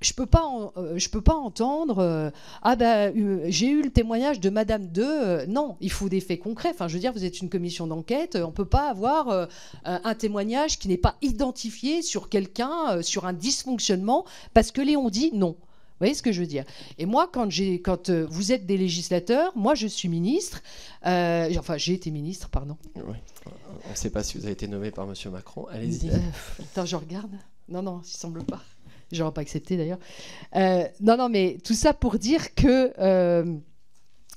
je peux pas entendre j'ai eu le témoignage de Madame De. Non, il faut des faits concrets. Enfin, je veux dire, vous êtes une commission d'enquête. On peut pas avoir un témoignage qui n'est pas identifié sur quelqu'un, sur un dysfonctionnement, parce que Léon dit non. Vous voyez ce que je veux dire? Et moi, quand vous êtes des législateurs, moi je suis ministre, j'ai été ministre, pardon. Oui. On ne sait pas si vous avez été nommé par M. Macron. Allez-y. Attends, je regarde. Non, il semble pas. J'aurais pas accepté d'ailleurs. Non, mais tout ça pour dire que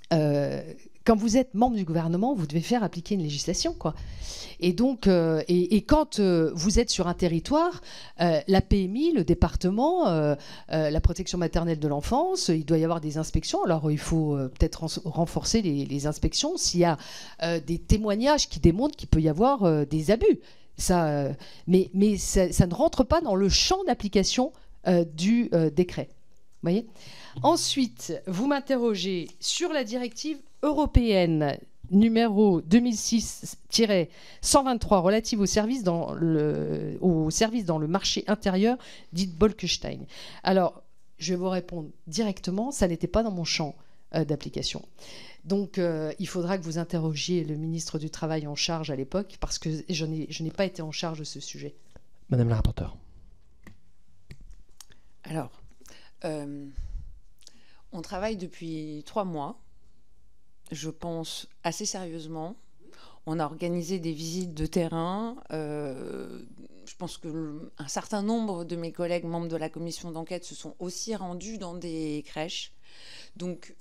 quand vous êtes membre du gouvernement, vous devez faire appliquer une législation, quoi. Et donc, quand vous êtes sur un territoire, la PMI, le département, la protection maternelle de l'enfance, il doit y avoir des inspections. Alors, il faut peut-être renforcer les inspections s'il y a des témoignages qui démontrent qu'il peut y avoir des abus. Mais ça ne rentre pas dans le champ d'application du décret. Vous voyez ? Ensuite, vous m'interrogez sur la directive européenne numéro 2006-123 relative aux services dans le marché intérieur, dite Bolkestein. Alors, je vais vous répondre directement, ça n'était pas dans mon champ d'application. Donc, il faudra que vous interrogiez le ministre du Travail en charge à l'époque, parce que je n'ai pas été en charge de ce sujet. Madame la rapporteure. Alors, on travaille depuis 3 mois, je pense assez sérieusement. On a organisé des visites de terrain. Je pense qu'un certain nombre de mes collègues membres de la commission d'enquête se sont aussi rendus dans des crèches. Donc,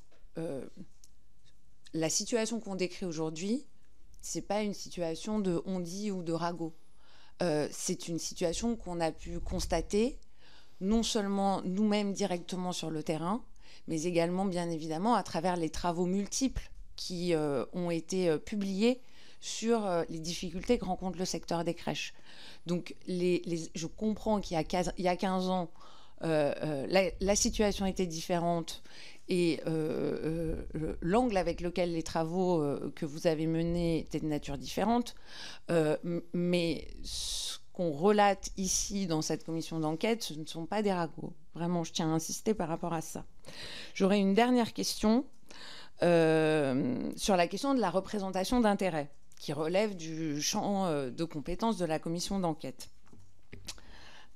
la situation qu'on décrit aujourd'hui, c'est pas une situation de on-dit ou de ragot. C'est une situation qu'on a pu constater, non seulement nous-mêmes directement sur le terrain, mais également, bien évidemment, à travers les travaux multiples qui ont été publiés sur les difficultés que rencontre le secteur des crèches. Donc, je comprends qu'il y a 15 ans, la situation était différente et l'angle avec lequel les travaux que vous avez menés étaient de nature différente. Mais ce qu'on relate ici dans cette commission d'enquête, ce ne sont pas des ragots. Vraiment, je tiens à insister par rapport à ça. J'aurais une dernière question sur la question de la représentation d'intérêts, qui relève du champ de compétences de la commission d'enquête.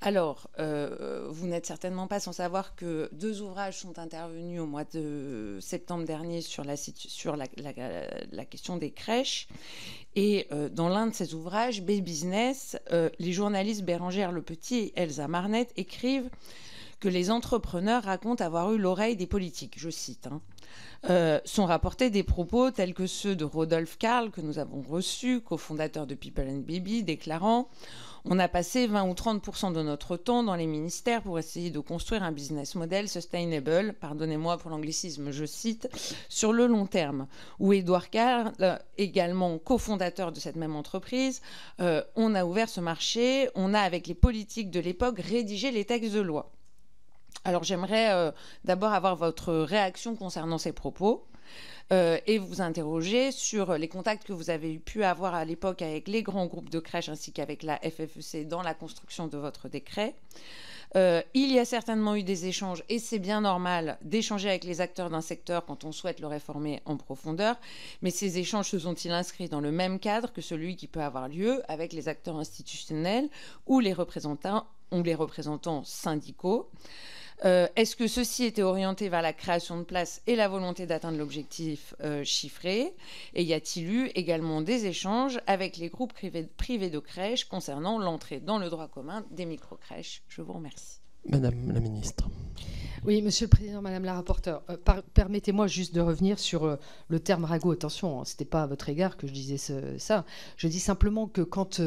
Alors, vous n'êtes certainement pas sans savoir que 2 ouvrages sont intervenus au mois de septembre dernier sur la question des crèches. Et dans l'un de ces ouvrages, B-Business, les journalistes Bérangère Lepetit et Elsa Marnet écrivent que les entrepreneurs racontent avoir eu l'oreille des politiques, je cite, sont rapportés des propos tels que ceux de Rodolphe Karl, que nous avons reçu, cofondateur de People & Baby, déclarant « On a passé 20 ou 30% de notre temps dans les ministères pour essayer de construire un business model sustainable, pardonnez-moi pour l'anglicisme, je cite, sur le long terme. » Ou Édouard Karl, également cofondateur de cette même entreprise, on a ouvert ce marché, on a avec les politiques de l'époque rédigé les textes de loi. Alors j'aimerais d'abord avoir votre réaction concernant ces propos et vous interroger sur les contacts que vous avez pu avoir à l'époque avec les grands groupes de crèches ainsi qu'avec la FFEC dans la construction de votre décret. Il y a certainement eu des échanges, et c'est bien normal d'échanger avec les acteurs d'un secteur quand on souhaite le réformer en profondeur, mais ces échanges se sont-ils inscrits dans le même cadre que celui qui peut avoir lieu avec les acteurs institutionnels ou les représentants syndicaux ? Est-ce que ceci était orienté vers la création de places et la volonté d'atteindre l'objectif chiffré? Et y a-t-il eu également des échanges avec les groupes privés de crèches concernant l'entrée dans le droit commun des micro-crèches? Je vous remercie. Madame la ministre. Oui, Monsieur le Président, Madame la rapporteure, permettez-moi juste de revenir sur le terme ragot. Attention, ce n'était pas à votre égard que je disais ça. Je dis simplement que quand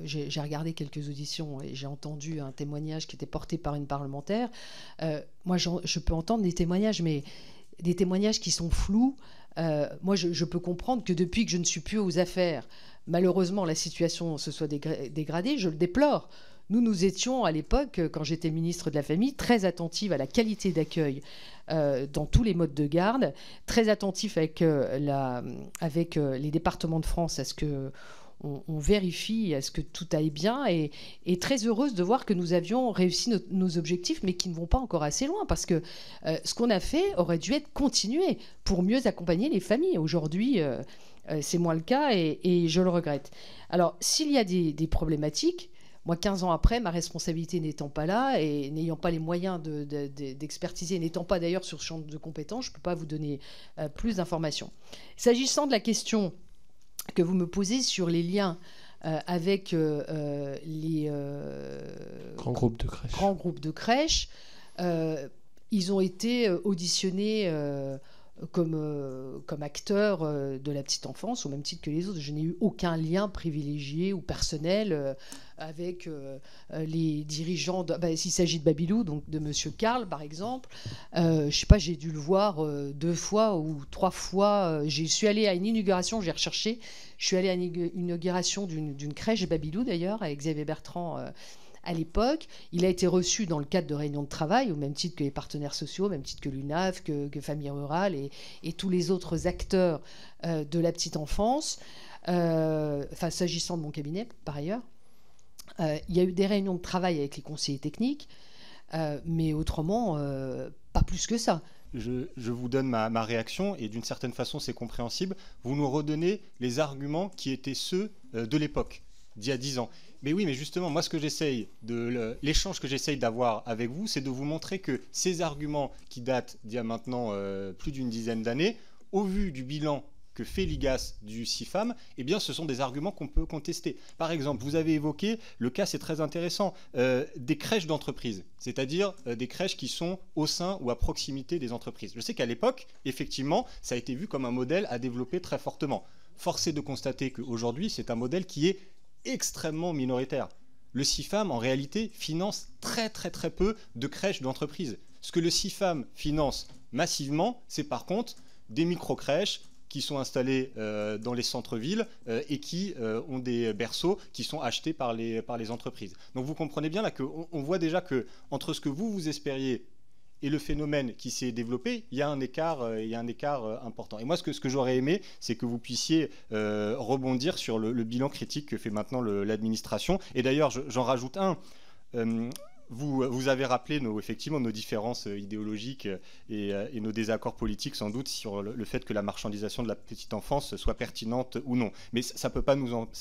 j'ai regardé quelques auditions et j'ai entendu un témoignage qui était porté par une parlementaire, moi je peux entendre des témoignages, mais des témoignages qui sont flous. Moi je peux comprendre que depuis que je ne suis plus aux affaires, malheureusement la situation se soit dégradée, je le déplore. Nous étions à l'époque, quand j'étais ministre de la Famille, très attentifs à la qualité d'accueil dans tous les modes de garde, très attentifs avec les départements de France à ce que on vérifie à ce que tout aille bien et très heureuse de voir que nous avions réussi nos objectifs, mais qui ne vont pas encore assez loin, parce que ce qu'on a fait aurait dû être continué pour mieux accompagner les familles. Aujourd'hui, c'est moins le cas et je le regrette. Alors, s'il y a des problématiques, moi, 15 ans après, ma responsabilité n'étant pas là et n'ayant pas les moyens d'expertiser, n'étant pas d'ailleurs sur ce champ de compétences, je ne peux pas vous donner plus d'informations. S'agissant de la question que vous me posez sur les liens avec les grands groupes de crèches, ils ont été auditionnés comme acteurs de la petite enfance, au même titre que les autres. Je n'ai eu aucun lien privilégié ou personnel avec les dirigeants. S'il s'agit de Babylou, donc de Monsieur Karl, par exemple, je sais pas, j'ai dû le voir 2 fois ou 3 fois. Je suis allée à une inauguration, j'ai recherché. Je suis allée à une inauguration d'une crèche Babylou, d'ailleurs, avec Xavier Bertrand. À l'époque, il a été reçu dans le cadre de réunions de travail, au même titre que les partenaires sociaux, au même titre que l'UNAF, que Famille Rurale et tous les autres acteurs de la petite enfance. S'agissant de mon cabinet, par ailleurs, il y a eu des réunions de travail avec les conseillers techniques, mais autrement, pas plus que ça. Je vous donne ma réaction, et d'une certaine façon, c'est compréhensible. Vous nous redonnez les arguments qui étaient ceux de l'époque, d'il y a 10 ans. Mais oui, mais justement, moi, l'échange que j'essaye d'avoir avec vous, c'est de vous montrer que ces arguments qui datent d'il y a maintenant plus d'une dizaine d'années, au vu du bilan que fait l'IGAS du CIFAM, eh bien, ce sont des arguments qu'on peut contester. Par exemple, vous avez évoqué, le cas c'est très intéressant, des crèches d'entreprise, c'est-à-dire des crèches qui sont au sein ou à proximité des entreprises. Je sais qu'à l'époque, effectivement, ça a été vu comme un modèle à développer très fortement. Force est de constater qu'aujourd'hui, c'est un modèle qui est extrêmement minoritaire. Le CIFAM, en réalité, finance très très très peu de crèches d'entreprise. Ce que le CIFAM finance massivement, c'est par contre des micro-crèches qui sont installées dans les centres-villes et qui ont des berceaux qui sont achetés par les entreprises. Donc vous comprenez bien là qu'on voit déjà que entre ce que vous espériez et le phénomène qui s'est développé, il y a un écart important. Et moi, ce que j'aurais aimé, c'est que vous puissiez rebondir sur le bilan critique que fait maintenant l'administration. Et d'ailleurs, j'en rajoute un. Vous avez rappelé effectivement nos différences idéologiques et nos désaccords politiques, sans doute, sur le fait que la marchandisation de la petite enfance soit pertinente ou non. Mais ça ne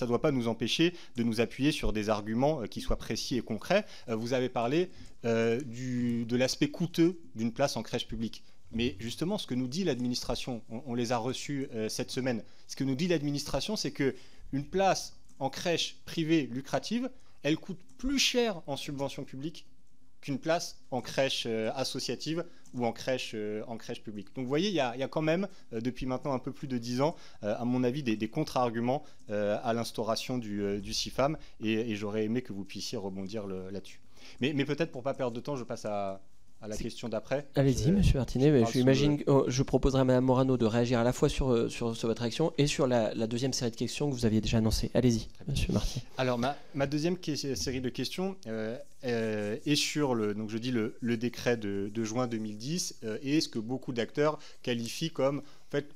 doit pas nous empêcher de nous appuyer sur des arguments qui soient précis et concrets. Vous avez parlé de l'aspect coûteux d'une place en crèche publique. Mais justement, ce que nous dit l'administration, on les a reçus cette semaine, ce que nous dit l'administration, c'est qu'une place en crèche privée lucrative, elle coûte plus cher en subvention publique qu'une place en crèche associative ou en crèche publique. Donc vous voyez, il y a quand même, depuis maintenant un peu plus de 10 ans, à mon avis, des contre-arguments à l'instauration du CIFAM, et j'aurais aimé que vous puissiez rebondir là-dessus. Mais peut-être pour ne pas perdre de temps, je passe à la question d'après. Allez-y, monsieur Martinet. Je proposerai à Mme Morano de réagir à la fois sur votre réaction et sur la deuxième série de questions que vous aviez déjà annoncées. Allez-y, monsieur Martinet. Alors, ma deuxième série de questions est sur le décret de juin 2010 et ce que beaucoup d'acteurs qualifient comme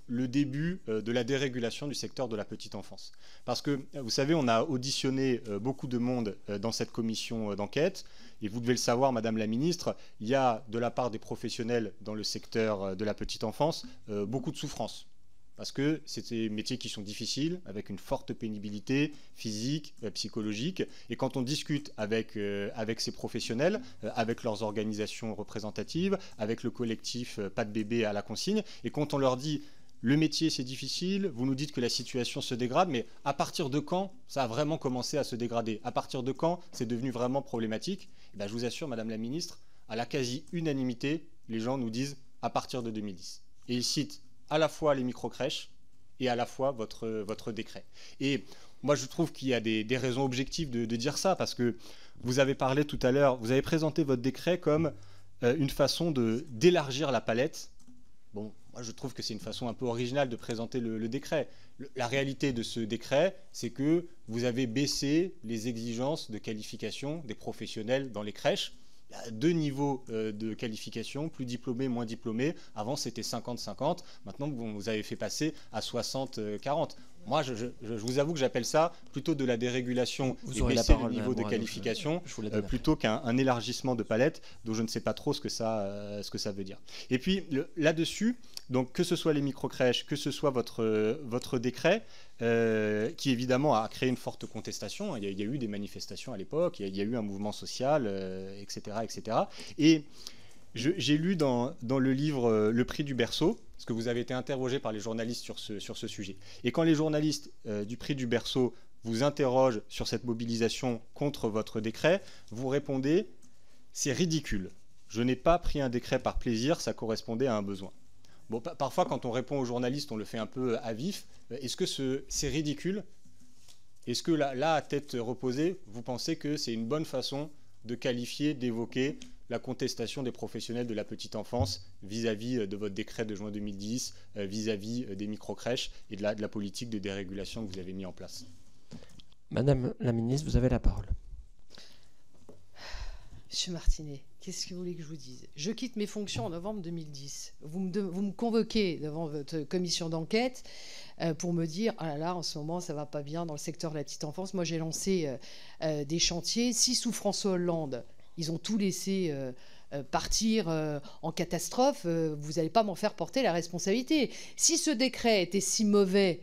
le début de la dérégulation du secteur de la petite enfance. Parce que, vous savez, on a auditionné beaucoup de monde dans cette commission d'enquête. Et vous devez le savoir, Madame la Ministre, il y a de la part des professionnels dans le secteur de la petite enfance beaucoup de souffrance. Parce que c'est des métiers qui sont difficiles, avec une forte pénibilité physique, psychologique. Et quand on discute avec ces professionnels, avec leurs organisations représentatives, avec le collectif Pas de bébé à la consigne, et quand on leur dit le métier c'est difficile, vous nous dites que la situation se dégrade, mais à partir de quand ça a vraiment commencé à se dégrader? À partir de quand c'est devenu vraiment problématique? Et bien, je vous assure, Madame la Ministre, à la quasi-unanimité, les gens nous disent à partir de 2010. Et ils citent à la fois les micro-crèches et à la fois votre décret. Et moi, je trouve qu'il y a des raisons objectives de dire ça, parce que vous avez parlé tout à l'heure, vous avez présenté votre décret comme une façon d'élargir la palette. Bon, moi, je trouve que c'est une façon un peu originale de présenter le décret. La réalité de ce décret, c'est que vous avez baissé les exigences de qualification des professionnels dans les crèches. Il y a 2 niveaux de qualification, plus diplômés, moins diplômés. Avant, c'était 50-50. Maintenant, vous avez fait passer à 60-40. Moi, je vous avoue que j'appelle ça plutôt de la dérégulation et baisser le niveau de qualification plutôt qu'un élargissement de palette dont je ne sais pas trop ce que ça veut dire. Et puis là-dessus, donc que ce soit les microcrèches, que ce soit votre décret, qui évidemment a créé une forte contestation. Il y a eu des manifestations à l'époque, il y a eu un mouvement social, etc., etc. Et j'ai lu dans le livre Le Prix du Berceau, parce que vous avez été interrogé par les journalistes sur ce sujet. Et quand les journalistes du Prix du Berceau vous interrogent sur cette mobilisation contre votre décret, vous répondez « c'est ridicule. Je n'ai pas pris un décret par plaisir, ça correspondait à un besoin ». Bon, parfois, quand on répond aux journalistes, on le fait un peu à vif. Est-ce que c'est ridicule? Est-ce que là, à tête reposée, vous pensez que c'est une bonne façon de qualifier, d'évoquer la contestation des professionnels de la petite enfance vis-à-vis de votre décret de juin 2010, vis-à-vis des microcrèches et de la politique de dérégulation que vous avez mis en place? Madame la ministre, vous avez la parole. Monsieur Martinet, qu'est-ce que vous voulez que je vous dise? Je quitte mes fonctions en novembre 2010. Vous me convoquez devant votre commission d'enquête pour me dire « Ah là là, en ce moment, ça ne va pas bien dans le secteur de la petite enfance. » Moi, j'ai lancé des chantiers. Si sous François Hollande, ils ont tout laissé partir en catastrophe, vous n'allez pas m'en faire porter la responsabilité. Si ce décret était si mauvais,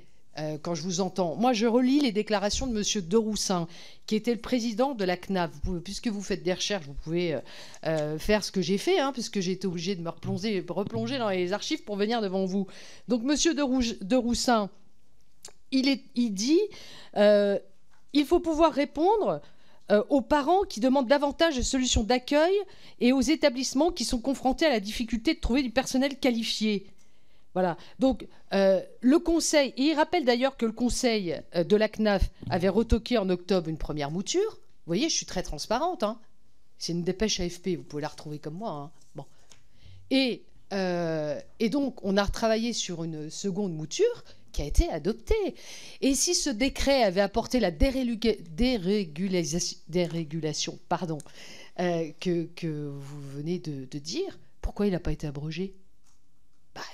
quand je vous entends, moi je relis les déclarations de M. De Roussin, qui était le président de la CNAF. Puisque vous faites des recherches, vous pouvez faire ce que j'ai fait, puisque j'ai été obligé de me replonger dans les archives pour venir devant vous. Donc M. De Roussin, il dit il faut pouvoir répondre aux parents qui demandent davantage de solutions d'accueil et aux établissements qui sont confrontés à la difficulté de trouver du personnel qualifié. Voilà. Donc, le Conseil, et il rappelle d'ailleurs que le Conseil de la CNAF avait retoqué en octobre une première mouture. Vous voyez, je suis très transparente. C'est une dépêche AFP, vous pouvez la retrouver comme moi. Bon. Et donc, on a retravaillé sur une seconde mouture qui a été adoptée. Et si ce décret avait apporté la dérégulation que vous venez de dire, pourquoi il n'a pas été abrogé?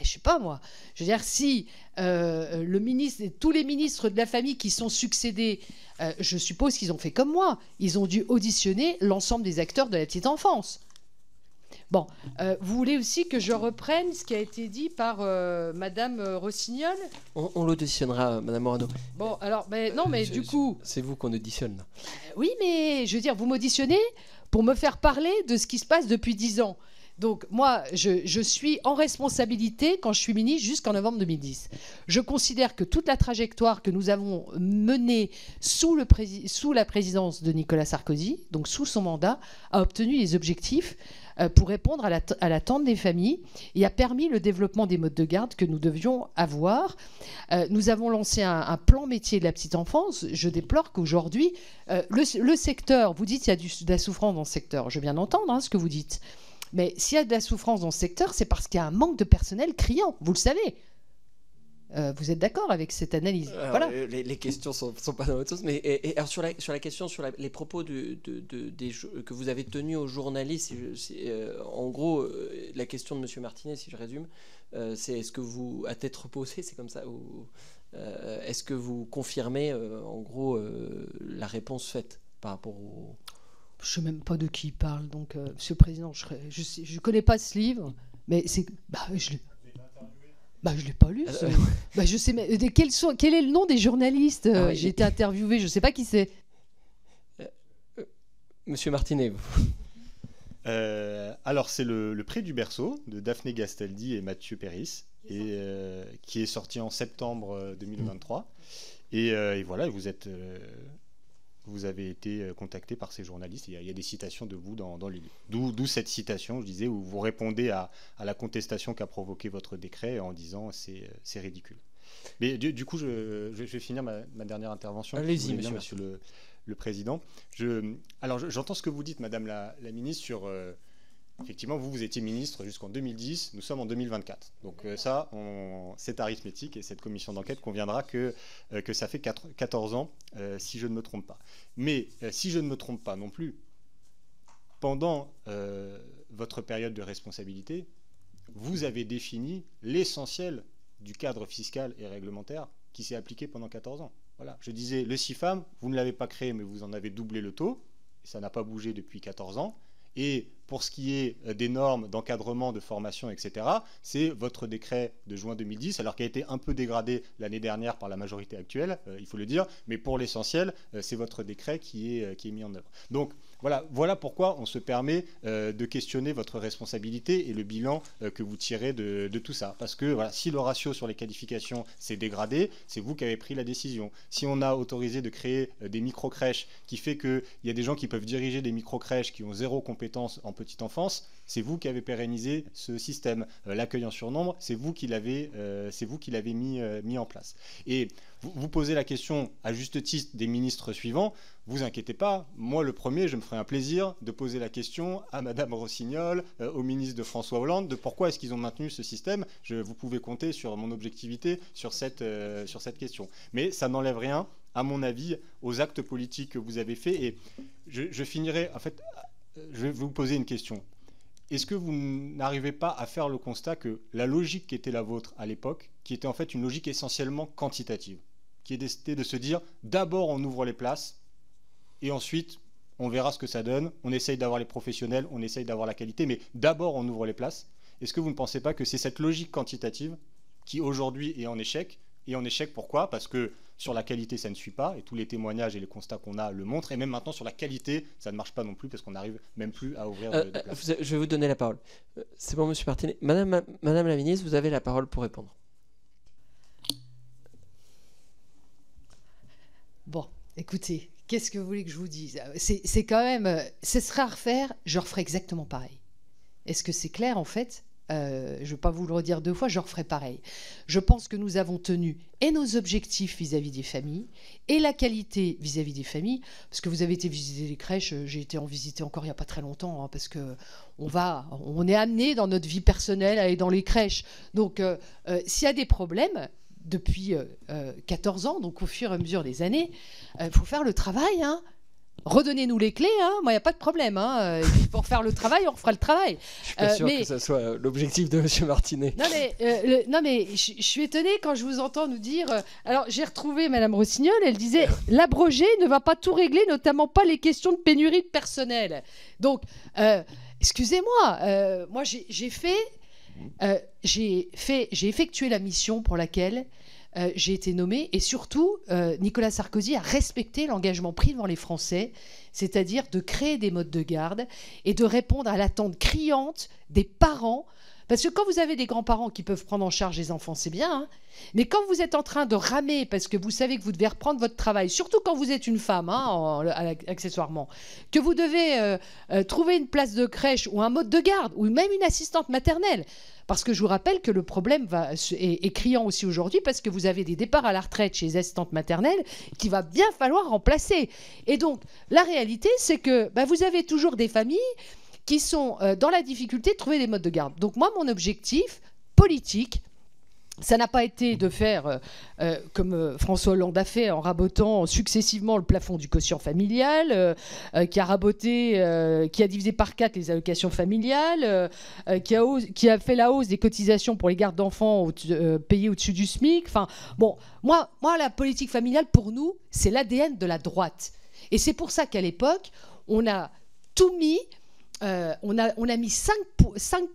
Je sais pas moi. Je veux dire, si le ministre, tous les ministres de la famille qui sont succédés, je suppose qu'ils ont fait comme moi. Ils ont dû auditionner l'ensemble des acteurs de la petite enfance. Bon, vous voulez aussi que je reprenne ce qui a été dit par Madame Rossignol? On l'auditionnera, Madame Morano. Bon, alors, non, mais du coup... C'est vous qu'on auditionne, là. Oui, mais je veux dire, vous m'auditionnez pour me faire parler de ce qui se passe depuis 10 ans. Donc, moi, je suis en responsabilité quand je suis ministre jusqu'en novembre 2010. Je considère que toute la trajectoire que nous avons menée sous la présidence de Nicolas Sarkozy, donc sous son mandat, a obtenu les objectifs pour répondre à l'attente des familles et a permis le développement des modes de garde que nous devions avoir. Nous avons lancé un plan métier de la petite enfance. Je déplore qu'aujourd'hui, le secteur, vous dites qu'il y a de la souffrance dans ce secteur. Je viens d'entendre ce que vous dites. Mais s'il y a de la souffrance dans ce secteur, c'est parce qu'il y a un manque de personnel criant. Vous le savez. Vous êtes d'accord avec cette analyse? Alors, voilà. Les questions sont pas dans votre sens. Mais alors sur la question, sur les propos que vous avez tenus aux journalistes, en gros, la question de M. Martinet, si je résume, c'est est-ce que vous, à tête reposée, c'est comme ça, ou est-ce que vous confirmez, en gros, la réponse faite par rapport au... Je ne sais même pas de qui il parle. Donc, Monsieur le Président, je ne connais pas ce livre, mais c'est... je ne l'ai pas lu. Je sais, mais quel est le nom des journalistes? J'ai été interviewé, je ne sais pas qui c'est. Monsieur Martinet. Alors, c'est le Prix du Berceau de Daphné Gastaldi et Mathieu Péris, qui est sorti en septembre 2023. Et voilà, vous avez été contacté par ces journalistes. Il y a des citations de vous dans les livres. D'où cette citation, je disais, où vous répondez à la contestation qu'a provoqué votre décret en disant c'est ridicule. Mais du coup, je vais finir ma dernière intervention. Allez-y, monsieur le Président. Alors, j'entends ce que vous dites, Madame la Ministre, sur... effectivement, vous étiez ministre jusqu'en 2010, nous sommes en 2024. Donc ça, c'est arithmétique et cette commission d'enquête conviendra que ça fait 14 ans, si je ne me trompe pas. Mais si je ne me trompe pas non plus, pendant votre période de responsabilité, vous avez défini l'essentiel du cadre fiscal et réglementaire qui s'est appliqué pendant 14 ans. Voilà. Je disais, le CIFAM, vous ne l'avez pas créé, mais vous en avez doublé le taux. Ça n'a pas bougé depuis 14 ans. Et pour ce qui est des normes d'encadrement, de formation, etc., c'est votre décret de juin 2010, alors qu'il a été un peu dégradé l'année dernière par la majorité actuelle, il faut le dire, mais pour l'essentiel, c'est votre décret qui est mis en œuvre. Donc voilà pourquoi on se permet de questionner votre responsabilité et le bilan que vous tirez de tout ça. Parce que voilà, si le ratio sur les qualifications s'est dégradé, c'est vous qui avez pris la décision. Si on a autorisé de créer des micro-crèches qui fait qu'il y a des gens qui peuvent diriger des micro-crèches qui ont 0 compétences en petite enfance, c'est vous qui avez pérennisé ce système. L'accueil en surnombre, c'est vous qui l'avez mis en place. Et vous posez la question à juste titre des ministres suivants, vous inquiétez pas, moi le premier, je me ferai un plaisir de poser la question à Madame Rossignol, au ministre de François Hollande, de pourquoi est-ce qu'ils ont maintenu ce système. Vous pouvez compter sur mon objectivité sur cette question. Mais ça n'enlève rien, à mon avis, aux actes politiques que vous avez faits. Et je finirai, en fait, je vais vous poser une question. Est-ce que vous n'arrivez pas à faire le constat que la logique qui était la vôtre à l'époque, qui était en fait une logique essentiellement quantitative, qui était de se dire d'abord on ouvre les places et ensuite on verra ce que ça donne, on essaye d'avoir les professionnels, on essaye d'avoir la qualité, mais d'abord on ouvre les places. Est-ce que vous ne pensez pas que c'est cette logique quantitative qui aujourd'hui est en échec? Et en échec pourquoi? Parce que sur la qualité ça ne suit pas, et tous les témoignages et les constats qu'on a le montrent, et même maintenant sur la qualité ça ne marche pas non plus, parce qu'on n'arrive même plus à ouvrir de places. Je vais vous donner la parole. C'est bon, monsieur Martinet. Madame la ministre, vous avez la parole pour répondre. Bon, écoutez, qu'est-ce que vous voulez que je vous dise? C'est quand même... ce serait à refaire, je referais exactement pareil. Est-ce que c'est clair, en fait? Je ne vais pas vous le redire 2 fois, je referai pareil. Je pense que nous avons tenu et nos objectifs vis-à-vis des familles et la qualité vis-à-vis des familles, parce que vous avez été visiter les crèches, j'ai été en visiter encore il n'y a pas très longtemps, hein, parce qu'on est amené dans notre vie personnelle à aller dans les crèches. Donc, s'il y a des problèmes, depuis 14 ans, donc au fur et à mesure des années, il faut faire le travail, hein. Redonnez-nous les clés, hein. Moi il n'y a pas de problème. Hein. Pour faire le travail, on fera le travail. Je suis pas sûr que ce soit l'objectif de M. Martinet. Non mais je suis étonnée quand je vous entends nous dire... alors j'ai retrouvé Mme Rossignol, elle disait « L'abroger ne va pas tout régler, notamment pas les questions de pénurie de personnel. » Donc, excusez-moi, moi j'ai effectué la mission pour laquelle... j'ai été nommée, et surtout Nicolas Sarkozy a respecté l'engagement pris devant les Français, c'est-à-dire de créer des modes de garde et de répondre à l'attente criante des parents, parce que quand vous avez des grands-parents qui peuvent prendre en charge les enfants, c'est bien, hein, mais quand vous êtes en train de ramer parce que vous savez que vous devez reprendre votre travail, surtout quand vous êtes une femme, hein, accessoirement, que vous devez trouver une place de crèche ou un mode de garde ou même une assistante maternelle. Parce que je vous rappelle que le problème est criant aussi aujourd'hui, parce que vous avez des départs à la retraite chez les assistantes maternelles qu'il va bien falloir remplacer. Et donc, la réalité, c'est que vous avez toujours des familles qui sont dans la difficulté de trouver des modes de garde. Donc moi, mon objectif politique, ça n'a pas été de faire comme François Hollande a fait en rabotant successivement le plafond du quotient familial, qui a divisé par 4 les allocations familiales, qui a fait la hausse des cotisations pour les gardes d'enfants payées au-dessus du SMIC. Enfin, bon, moi, la politique familiale, pour nous, c'est l'ADN de la droite. Et c'est pour ça qu'à l'époque, on a tout mis... on a mis 5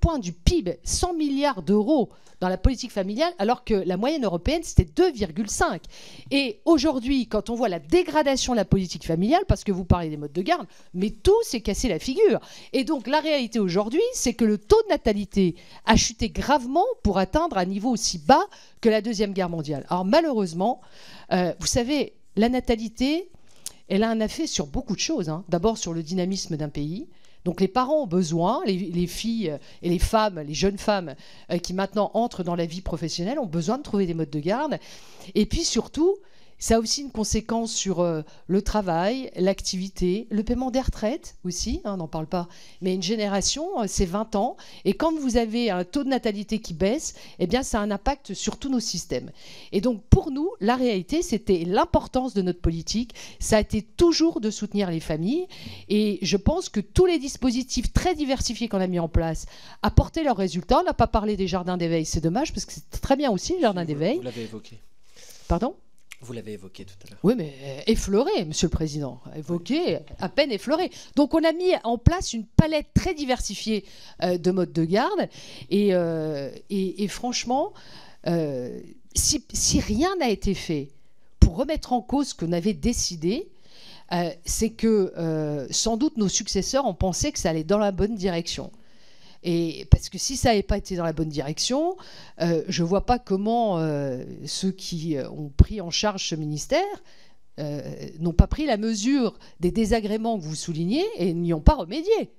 points du PIB, 100 milliards d'euros dans la politique familiale, alors que la moyenne européenne, c'était 2,5. Et aujourd'hui, quand on voit la dégradation de la politique familiale, parce que vous parlez des modes de garde, mais tout s'est cassé la figure. Et donc, la réalité aujourd'hui, c'est que le taux de natalité a chuté gravement pour atteindre un niveau aussi bas que la Deuxième Guerre mondiale. Alors, malheureusement, vous savez, la natalité, elle a un effet sur beaucoup de choses, hein. D'abord, sur le dynamisme d'un pays. Donc les parents ont besoin, les filles et les femmes, les jeunes femmes qui maintenant entrent dans la vie professionnelle ont besoin de trouver des modes de garde. Et puis surtout, ça a aussi une conséquence sur le travail, l'activité, le paiement des retraites aussi, hein, on n'en parle pas. Mais une génération, c'est 20 ans. Et quand vous avez un taux de natalité qui baisse, eh bien, ça a un impact sur tous nos systèmes. Et donc, pour nous, la réalité, c'était l'importance de notre politique. Ça a été toujours de soutenir les familles. Et je pense que tous les dispositifs très diversifiés qu'on a mis en place apportaient leurs résultats. On n'a pas parlé des jardins d'éveil, c'est dommage, parce que c'est très bien aussi, les jardins d'éveil. Vous l'avez évoqué. Pardon ? Vous l'avez évoqué tout à l'heure. Oui, mais effleuré, Monsieur le Président. Évoqué, à peine effleuré. Donc on a mis en place une palette très diversifiée de modes de garde. Et franchement, si rien n'a été fait pour remettre en cause ce qu'on avait décidé, c'est que sans doute nos successeurs ont pensé que ça allait dans la bonne direction. Et parce que si ça n'avait pas été dans la bonne direction, je ne vois pas comment ceux qui ont pris en charge ce ministère n'ont pas pris la mesure des désagréments que vous soulignez et n'y ont pas remédié.